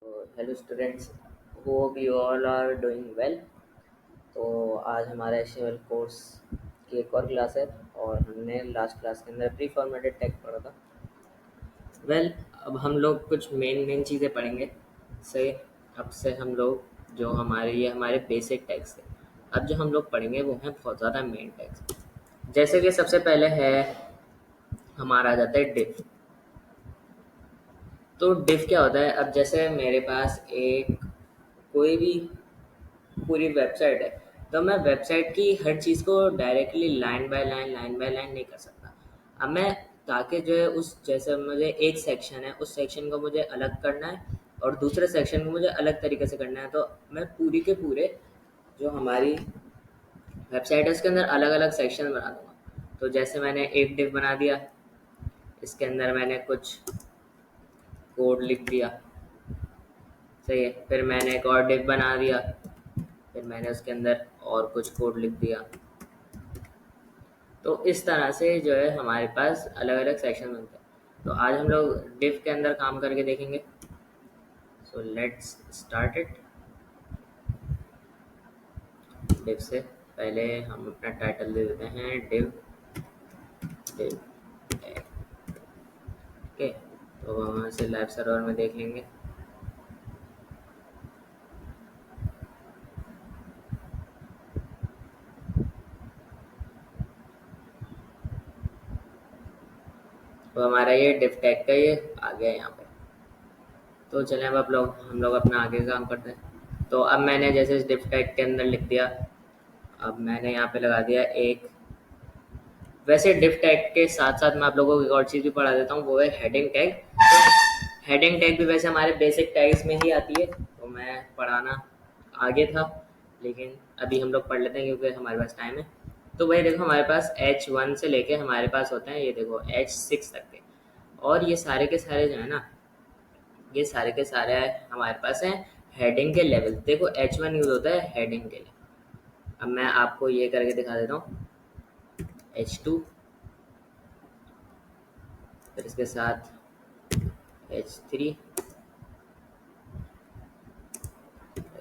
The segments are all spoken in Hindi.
Hello students, hope you all are doing well. तो आज हमारा एचटीएमएल कोर्स की एक और क्लास है और हमने लास्ट क्लास के अंदर प्री फॉर्मेटेड टैग पढ़ा था। अब हम लोग कुछ मेन चीज़ें पढ़ेंगे से अब से हम लोग जो हमारे बेसिक टैग्स थे। अब जो हम लोग पढ़ेंगे वो हैं बहुत ज़्यादा मेन टैग्स। जैसे कि सबसे पहले है हमारा आ जाता है डिफ। तो डिफ क्या होता है? अब जैसे मेरे पास एक कोई भी पूरी वेबसाइट है, तो मैं वेबसाइट की हर चीज़ को डायरेक्टली लाइन बाय लाइन नहीं कर सकता। अब मैं ताकि जो है उस जैसे मुझे एक सेक्शन है, उस सेक्शन को मुझे अलग करना है और दूसरे सेक्शन को मुझे अलग तरीके से करना है, तो मैं पूरी के पूरे जो हमारी वेबसाइट है उसके अंदर अलग अलग सेक्शन बना दूंगा। तो जैसे मैंने एक डिव बना दिया, इसके अंदर मैंने कुछ कोड लिख दिया, सही है। फिर मैंने एक और डिव बना दिया, फिर मैंने उसके अंदर और कुछ कोड लिख दिया। तो इस तरह से जो है हमारे पास अलग अलग सेक्शन बनते हैं। तो आज हम लोग डिव के अंदर काम करके देखेंगे। So let's start it. Div से पहले हम अपना टाइटल दे देते हैं डिव डिव ओके। तो वहाँ से लाइव सर्वर में देख लेंगे। तो हमारा ये डिव टैग का ये आ गया यहाँ पे। तो चलें अब हम लोग अपना आगे काम करते हैं। तो अब मैंने जैसे इस डिव टैग के अंदर लिख दिया, अब मैंने यहाँ पे लगा दिया एक। वैसे डिव टैग के साथ साथ मैं आप लोगों को एक और चीज़ भी पढ़ा देता हूँ, वो है हेडिंग टैग। तो हेडिंग टैग भी वैसे हमारे बेसिक टैग्स में ही आती है, तो मैं पढ़ाना आगे था, लेकिन अभी हम लोग पढ़ लेते हैं क्योंकि हमारे पास टाइम है। तो वही देखो, हमारे पास H1 से लेके हमारे पास होते हैं, ये देखो H6 तक के। और ये सारे के सारे जो है ना, ये सारे के सारे हमारे पास हैं हेडिंग के लेवल। देखो H1 यूज़ होता है हेडिंग के लिए। अब मैं आपको ये करके दिखा देता हूँ। H2, फिर इसके साथ H3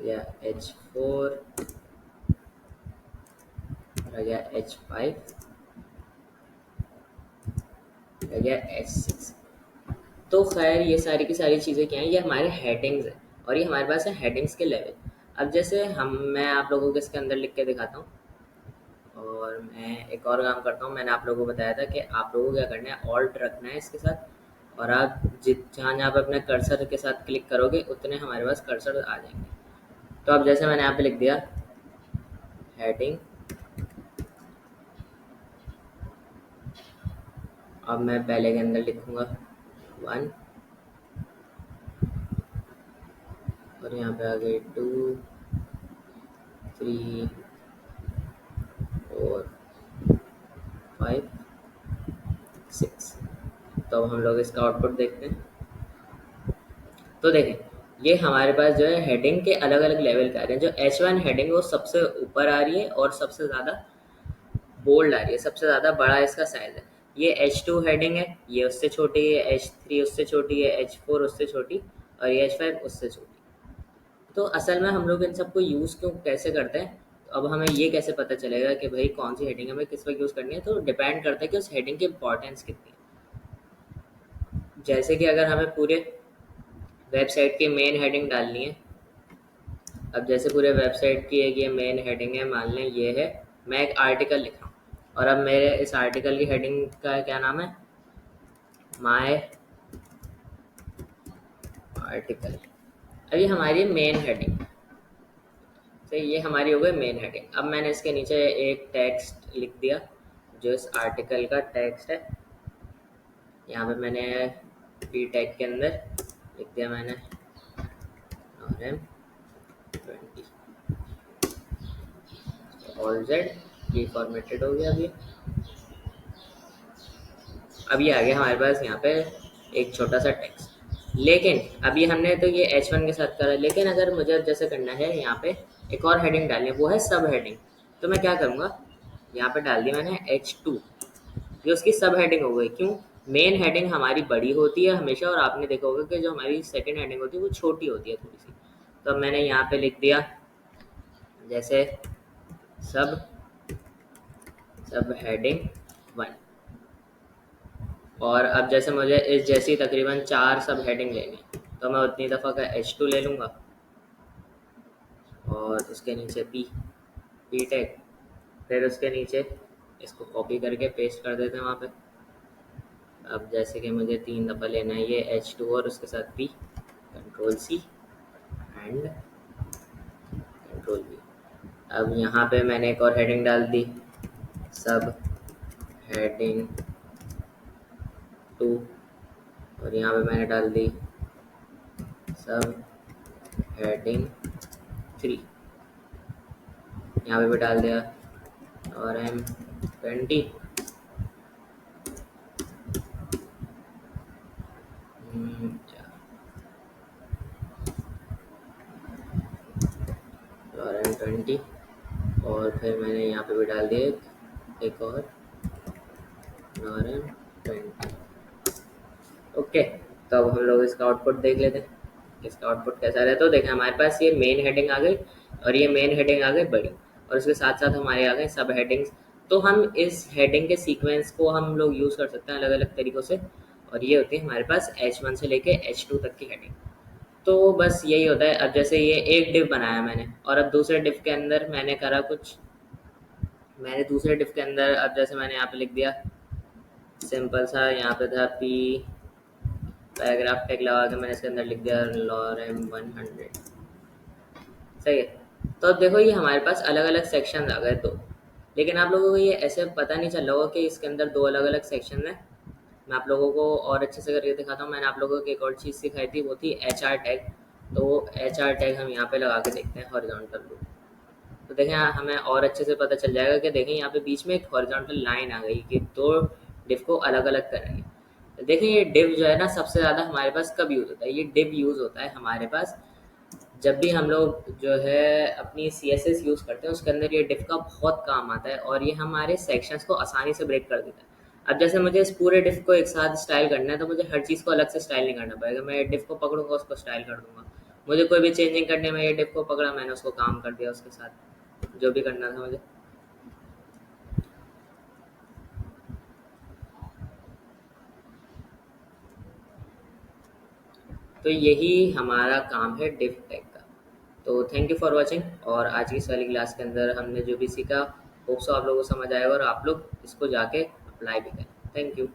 या H4 या H5 या H6। तो खैर ये सारी की सारी चीज़ें क्या हैं, ये हमारे हेडिंग्स हैं और ये हमारे पास है हेडिंग्स के लेवल। अब जैसे मैं आप लोगों को इसके अंदर लिख के दिखाता हूँ और मैं एक और काम करता हूँ। मैंने आप लोगों को बताया था कि आप लोगों को क्या करना है, ऑल्ट रखना है इसके साथ, और आप जहाँ जहाँ पर अपने कर्सर के साथ क्लिक करोगे उतने हमारे पास कर्सर आ जाएंगे। तो अब जैसे मैंने यहाँ पे लिख दिया हेडिंग, अब मैं पहले के अंदर लिखूँगा 1 और यहाँ पे आ गए 2 3 4 5 6। तो अब हम लोग इसका आउटपुट देखते हैं। तो देखें, ये हमारे पास जो है हेडिंग के अलग अलग लेवल का आ रहे हैं। जो H1 हेडिंग है वो सबसे ऊपर आ रही है और सबसे ज़्यादा बोल्ड आ रही है, सबसे ज़्यादा बड़ा इसका साइज़ है। ये H2 हेडिंग है, ये उससे छोटी है, H3 उससे छोटी है, H4 उससे छोटी और ये H5 उससे छोटी। तो असल में हम लोग इन सबको यूज़ क्यों कैसे करते हैं, तो अब हमें ये कैसे पता चलेगा कि भाई कौन सी हेडिंग हमें किस वक्त यूज़ करनी है? तो डिपेंड करता है कि उस हेडिंग की इंपॉर्टेंस कितनी है। जैसे कि अगर हमें पूरे वेबसाइट की मेन हेडिंग डालनी है, अब जैसे पूरे वेबसाइट की एक ये मेन हेडिंग है, मान लें ये है, मैं एक आर्टिकल लिख रहा हूँ और अब मेरे इस आर्टिकल की हेडिंग का क्या नाम है, माय आर्टिकल। अब ये हमारी मेन हेडिंग, तो ये हमारी हो गई मेन हेडिंग। अब मैंने इसके नीचे एक टेक्स्ट लिख दिया जो इस आर्टिकल का टेक्स्ट है। यहाँ पे मैंने पी टैग के अंदर लिख दिया मैंने RM20 ऑल जेड, ये फॉर्मेटेड हो गया। अभी आ गया हमारे पास यहाँ पे एक छोटा सा टेक्स्ट। लेकिन अभी हमने तो ये H1 के साथ करा, लेकिन अगर मुझे जैसे करना है यहाँ पे एक और हेडिंग डालनी है, वो है सब हेडिंग। तो मैं क्या करूँगा, यहाँ पे डाल दी मैंने H2, ये उसकी सब हेडिंग हो गई। क्यों? मेन हेडिंग हमारी बड़ी होती है हमेशा, और आपने देखा होगा कि जो हमारी सेकंड हेडिंग होती है वो छोटी होती है थोड़ी सी। तो अब मैंने यहाँ पे लिख दिया जैसे सब सब हेडिंग 1। और अब जैसे मुझे इस जैसी तकरीबन 4 सब हेडिंग लेनी है, तो मैं उतनी दफ़ा का H2 ले लूँगा और उसके नीचे पी टैग, फिर उसके नीचे इसको कॉपी करके पेस्ट कर देते हैं वहाँ पे। अब जैसे कि मुझे 3 दफ़ा लेना है ये H2 और उसके साथ P, control C and control V। अब यहाँ पे मैंने एक और हेडिंग डाल दी, सब हेडिंग 2, और यहाँ पे मैंने डाल दी सब हेडिंग 3, यहाँ पे भी डाल दिया और M20 और M20, और फिर मैंने यहाँ पे भी डाल दिया एक और M20। ओके, तो अब हम लोग इसका आउटपुट देख लेते हैं इसका आउटपुट कैसा रहता है। तो देखें हमारे पास ये मेन हेडिंग आ गई, और ये मेन हेडिंग आ गई बड़ी, और उसके साथ साथ हमारे आ गए सब हेडिंग्स। तो हम इस हेडिंग के सीक्वेंस को हम लोग यूज़ कर सकते हैं अलग अलग तरीक़ों से, और ये होती है हमारे पास H1 से लेके H2 तक की हेडिंग। तो बस यही होता है। अब जैसे ये एक डिव बनाया मैंने, और अब दूसरे डिव के अंदर मैंने करा कुछ, मैंने दूसरे डिव के अंदर अब जैसे मैंने यहाँ पे लिख दिया सिंपल सा, यहाँ पे था पी पैराग्राफ टैग लगा के मैंने इसके अंदर लिख दिया लॉरेम 100। सही है। तो अब देखो ये हमारे पास अलग अलग सेक्शन आ गए दो, लेकिन आप लोगों को ये ऐसे पता नहीं चल रहा होगा कि इसके अंदर दो अलग अलग सेक्शन है। मैं आप लोगों को और अच्छे से करके दिखाता हूँ। मैंने आप लोगों को एक और चीज़ सिखाई थी, वो थी HR टैग। तो वो HR टैग हम यहाँ पे लगा के देखते हैं हॉरिजॉन्टल रूप। तो देखें हमें और अच्छे से पता चल जाएगा कि देखें यहाँ पे बीच में एक हॉरिजॉन्टल लाइन आ गई कि दो डिव को अलग अलग करेंगे। तो देखें ये डिव जो है ना सबसे ज़्यादा हमारे पास कब यूज़ होता है, ये डिव यूज़ होता है हमारे पास जब भी हम लोग जो है अपनी CSS यूज़ करते हैं, उसके अंदर ये डिव का बहुत काम आता है, और ये हमारे सेक्शंस को आसानी से ब्रेक कर देता है। अब जैसे मुझे इस पूरे डिव को एक साथ स्टाइल करना है, तो मुझे हर चीज़ को अलग से स्टाइल नहीं करना पड़ेगा। मैं डिव को पकड़ूंगा, उसको स्टाइल कर दूंगा। मुझे कोई भी चेंजिंग करने में ये डिव को पकड़ा, मैंने उसको काम कर दिया उसके साथ जो भी करना था मुझे। तो यही हमारा काम है डिव टैग का। तो थैंक यू फॉर वॉचिंग, और आज की इस वाली क्लास के अंदर हमने जो भी सीखा होप सो आप लोगों को समझ आएगा और आप लोग इसको जाके अप्लाई भी करें। Thank you.